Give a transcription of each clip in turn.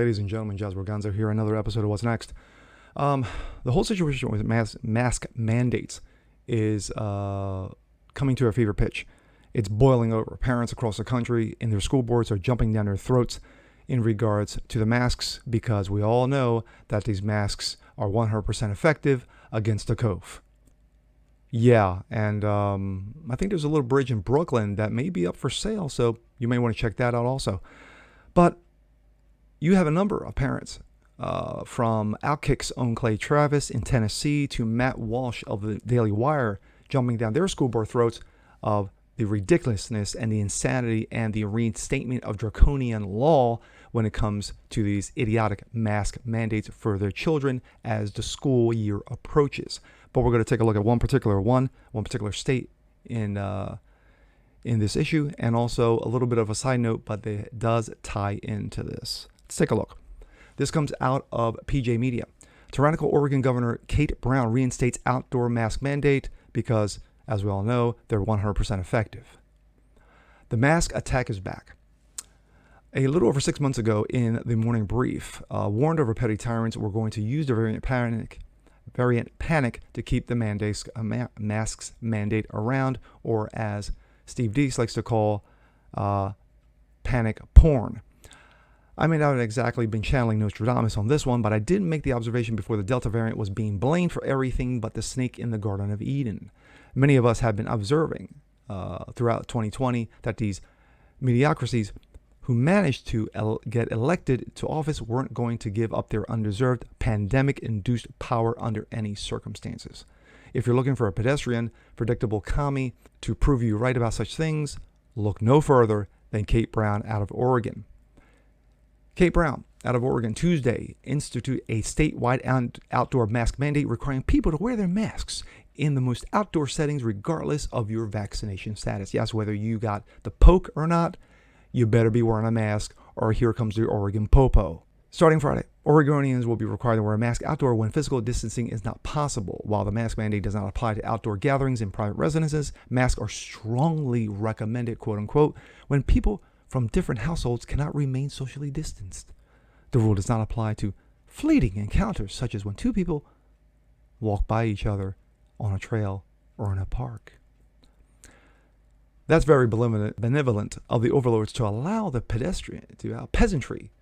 Ladies and gentlemen, Jazz Borganza here, another episode of What's Next. The whole situation with mask mandates is coming to a fever pitch. It's boiling over. Parents across the country and their school boards are jumping down their throats in regards to the masks because we all know that these masks are 100% effective against the COOF. Yeah, and I think there's a little bridge in Brooklyn that may be up for sale, so you may want to check that out also. But you have a number of parents, from Outkick's own Clay Travis in Tennessee to Matt Walsh of the Daily Wire, jumping down their school board throats of the ridiculousness and the insanity and the reinstatement of draconian law when it comes to these idiotic mask mandates for their children as the school year approaches. But we're going to take a look at one particular state in this issue, and also a little bit of a side note, but it does tie into this. Let's take a look. This comes out of PJ Media. Tyrannical Oregon Governor Kate Brown reinstates outdoor mask mandate because, as we all know, they're 100% effective. The mask attack is back. A little over 6 months ago in the morning brief, warned over petty tyrants were going to use the variant panic to keep the masks mandate around, or as Steve Deese likes to call panic porn. I may not have exactly been channeling Nostradamus on this one, but I did make the observation before the Delta variant was being blamed for everything but the snake in the Garden of Eden. Many of us have been observing throughout 2020 that these mediocrities who managed to get elected to office weren't going to give up their undeserved pandemic-induced power under any circumstances. If you're looking for a pedestrian, predictable commie to prove you right about such things, look no further than Kate Brown out of Oregon. Kate Brown out of Oregon Tuesday instituted a statewide outdoor mask mandate requiring people to wear their masks in the most outdoor settings regardless of your vaccination status. Yes, whether you got the poke or not, you better be wearing a mask, or here comes the Oregon Popo. Starting Friday, Oregonians will be required to wear a mask outdoor when physical distancing is not possible. While the mask mandate does not apply to outdoor gatherings in private residences, masks are strongly recommended, quote unquote, when people from different households cannot remain socially distanced. The rule does not apply to fleeting encounters, such as when two people walk by each other on a trail or in a park. That's very benevolent of the overlords to allow the peasantry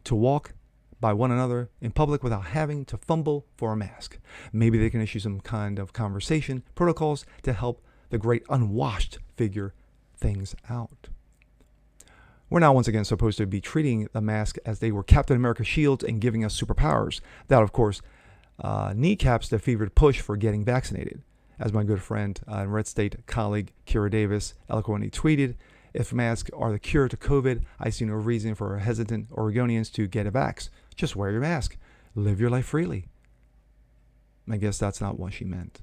to walk by one another in public without having to fumble for a mask. Maybe they can issue some kind of conversation protocols to help the great unwashed figure things out. We're now once again supposed to be treating the mask as they were Captain America shields and giving us superpowers. That, of course, kneecaps the fevered push for getting vaccinated. As my good friend and Red State colleague Kira Davis eloquently tweeted, if masks are the cure to COVID, I see no reason for hesitant Oregonians to get a vax. Just wear your mask. Live your life freely. I guess that's not what she meant.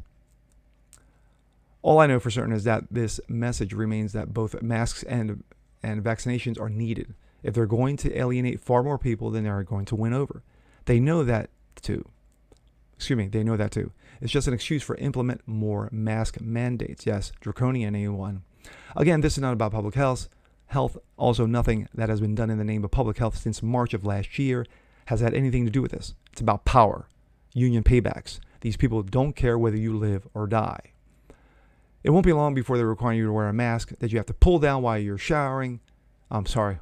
All I know for certain is that this message remains that both masks and vaccinations are needed if they're going to alienate far more people than they are going to win over. They know that too. They know that too. It's just an excuse for implement more mask mandates. Yes, draconian A1. Again, this is not about public health. Also, nothing that has been done in the name of public health since March of last year has had anything to do with this. It's about power, union paybacks. These people don't care whether you live or die. It won't be long before they're requiring you to wear a mask that you have to pull down while you're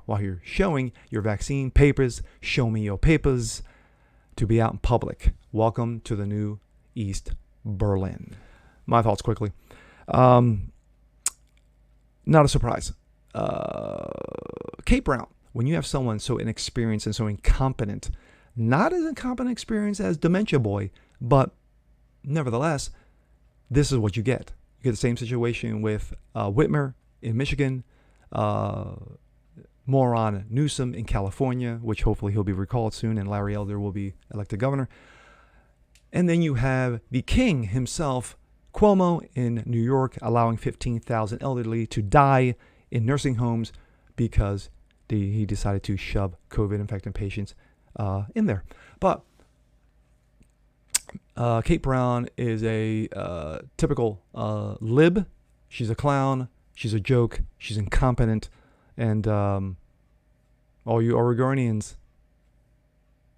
while you're showing your vaccine papers. Show me your papers to be out in public. Welcome to the new East Berlin. My thoughts quickly. Not a surprise. Kate Brown, when you have someone so inexperienced and so incompetent, not as incompetent experience as Dementia Boy, but nevertheless, this is what you get. You get the same situation with Whitmer in Michigan, moron Newsom in California, which hopefully he'll be recalled soon, and Larry Elder will be elected governor. And then you have the king himself, Cuomo in New York, allowing 15,000 elderly to die in nursing homes because he decided to shove COVID-infected patients in there. But Kate Brown is a typical lib. She's a clown. She's a joke. She's incompetent. And all you Oregonians,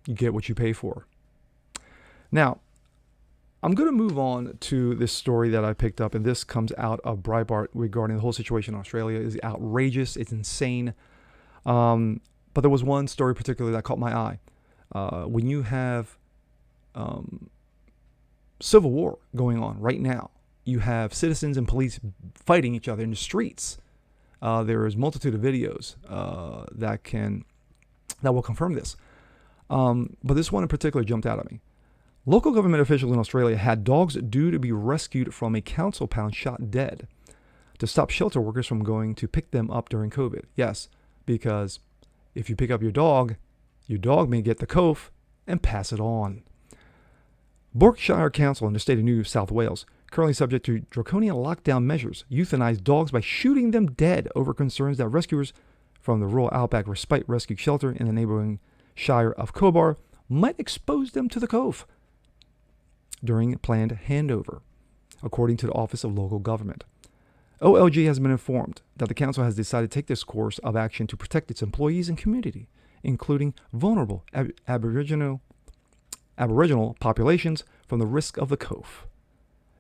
You get what you pay for. Now, I'm going to move on to this story that I picked up, and this comes out of Breitbart regarding the whole situation in Australia. It's outrageous. It's insane. But there was one story particularly that caught my eye. When you have civil war going on right now, you have citizens and police fighting each other in the streets. There is multitude of videos that will confirm this. But this one in particular jumped out at me. Local government officials in Australia had dogs due to be rescued from a council pound shot dead to stop shelter workers from going to pick them up during COVID. Yes, because if you pick up your dog may get the COOF and pass it on. Berkshire Council in the state of New South Wales, currently subject to draconian lockdown measures, euthanized dogs by shooting them dead over concerns that rescuers from the Rural Outback Respite Rescue Shelter in the neighboring Shire of Cobar might expose them to the COOF during planned handover, according to the Office of Local Government. OLG has been informed that the council has decided to take this course of action to protect its employees and community, including vulnerable Aboriginal populations from the risk of the COOF.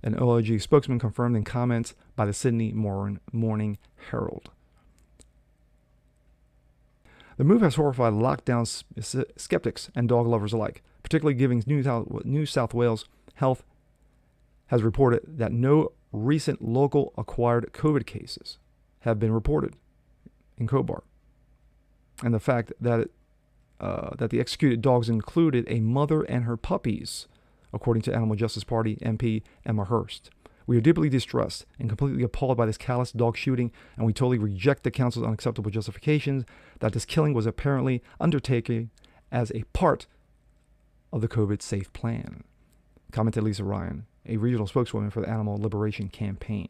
An OLG spokesman confirmed in comments by the Sydney Morning Herald. The move has horrified lockdown skeptics and dog lovers alike, particularly given New South Wales Health has reported that no recent local acquired COVID cases have been reported in Cobar, and the fact that the executed dogs included a mother and her puppies, according to Animal Justice Party MP Emma Hurst. We are deeply distressed and completely appalled by this callous dog shooting, and we totally reject the council's unacceptable justifications that this killing was apparently undertaken as a part of the COVID-safe plan, commented Lisa Ryan, a regional spokeswoman for the Animal Liberation Campaign.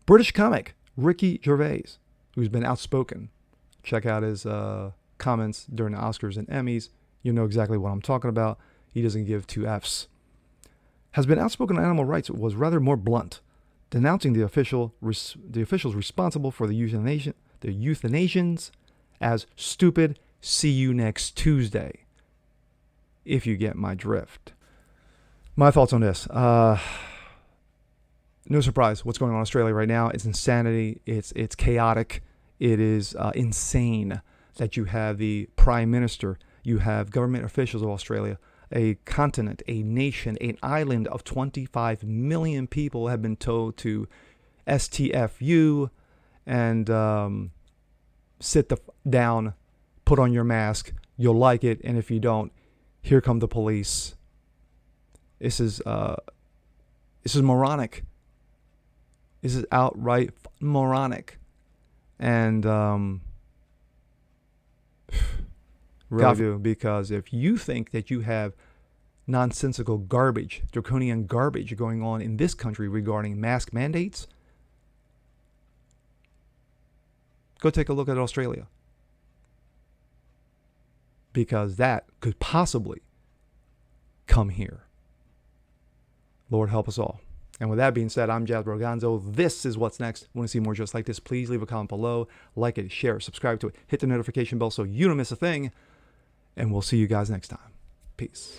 British comic Ricky Gervais, who's been outspoken. Check out his comments during the Oscars and Emmys. You know exactly what I'm talking about. He doesn't give two Fs. Has been outspoken on animal rights, was rather more blunt, denouncing the officials responsible for the euthanasians as stupid. See you next Tuesday, if you get my drift. My thoughts on this. No surprise, what's going on in Australia right now? It's insanity. It's chaotic. It is insane that you have the Prime Minister, you have government officials of Australia, a continent, a nation, an island of 25 million people have been told to STFU and sit down, put on your mask, you'll like it, and if you don't, here come the police. This is moronic. This is outright moronic. And really do, because if you think that you have nonsensical garbage, draconian garbage going on in this country regarding mask mandates, go take a look at Australia. Because that could possibly come here. Lord help us all. And with that being said, I'm Jazz Broganzo. This is What's Next. Want to see more just like this? Please leave a comment below. Like it, share, subscribe to it. Hit the notification bell so you don't miss a thing. And we'll see you guys next time. Peace.